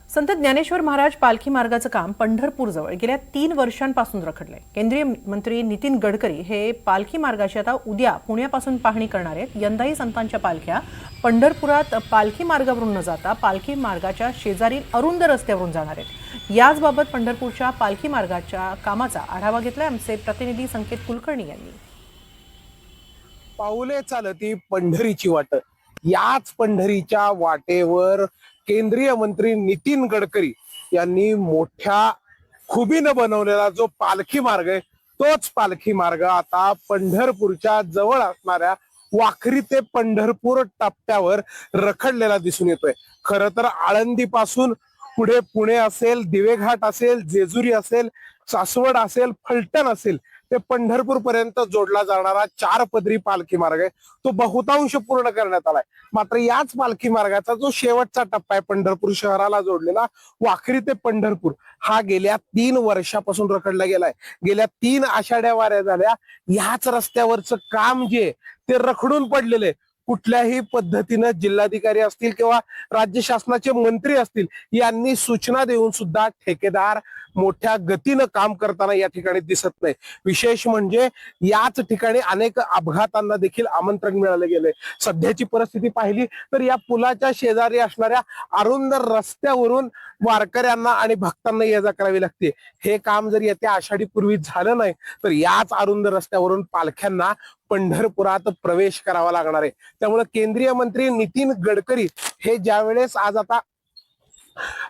संत ज्ञानेश्वर महाराज पालखी मार्गाचं काम पंढरपूरजवळ गेल्या 3 वर्षांपासून रखडलंय। केंद्रीय मंत्री नितीन गडकरी हे पालखी मार्गाची आता उद्या पुण्यापासून पाहणी करणार आहेत। यंदाही संतांच्या पालख्या पंढरपुरात पालखी मार्गावरून न जाता पालखी मार्गाच्या शेजारी अरुंद रस्त्यावरून जाणार आहेत। याचबाबत पंढरपूरच्या पालखी मार्गाच्या कामाचा आढावा घेतलाय आमचे प्रतिनिधी संकेत कुलकर्णी यांनी। पाऊले चालती पंढरीची वाट, याच पंढरीच्या वाटेवर केंद्रीय मंत्री नितीन गडकरी यांनी मोठ्या खुबीनं बनवलेला जो पालखी मार्ग आहे तोच पालखी मार्ग आता पंढरपूरच्या जवळ असणाऱ्या वाखरी ते पंढरपूर टप्प्यावर रखडलेला दिसून येतोय। खरं तर आळंदीपासून पुढे पुणे असेल, दिवेघाट असेल, जेजुरी असेल, सासवड असेल, फलटण असेल, ते पंढरपूर पर्यंत जोडला जाणारा 4 पदरी पालखी मार्ग आहे तो बहुतांश पूर्ण करण्यात आलाय। मात्र याच पालखी मार्गाचा जो शेवटचा टप्पा आहे पंढरपूर शहराला जोडलेला वाखरी ते पंढरपूर, हा गेल्या 3 वर्षापासून रखडला गेलाय। गेल्या 3 आषाढ्या वाऱ्या झाल्या, याच रस्त्यावरचं काम जे ते रखडून पडलेले। कुठल्याही पद्धतीनं जिल्हाधिकारी असतील किंवा राज्य शासनाचे मंत्री असतील यांनी सूचना देऊन सुद्धा ठेकेदार मोठ्या गतीनं काम करताना या ठिकाणी दिसत नाही। विशेष म्हणजे याच ठिकाणी अनेक अपघातांना देखील आमंत्रण मिळाले गेले। सध्याची परिस्थिती पाहिली तर या पुलाच्या शेजारी असणाऱ्या अरुंद रस्त्यावरून वारकऱ्यांना आणि भक्तांना ये जा करावी लागते। हे काम जर येत्या आषाढी पूर्वी झालं नाही तर याच अरुंद रस्त्यावरून पालख्यांना पंढरपुरात प्रवेश करावा लागणार आहे। त्यामुळे केंद्रीय मंत्री नितीन गडकरी हे ज्यावेळेस आज आता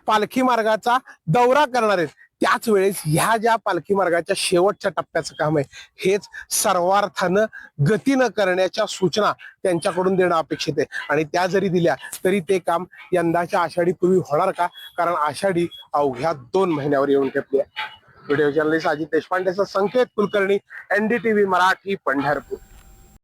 पालखी मार्गाचा दौरा करणार आहेत त्याच वेळेस ह्या ज्या पालखी मार्गाच्या शेवटच्या टप्प्याचं काम आहे हेच सर्वार्थानं गतीनं करण्याच्या सूचना त्यांच्याकडून देणं अपेक्षित आहे। आणि त्या जरी दिल्या तरी ते काम यंदाच्या आषाढी पूर्वी होणार का? कारण आषाढी अवघ्या 2 महिन्यावर येऊन ठेपली आहे। व्हिडिओ जर्नलिस्ट अजित देशपांडेचा संकेत कुलकर्णी, NDTV मराठी, पंढरपूर।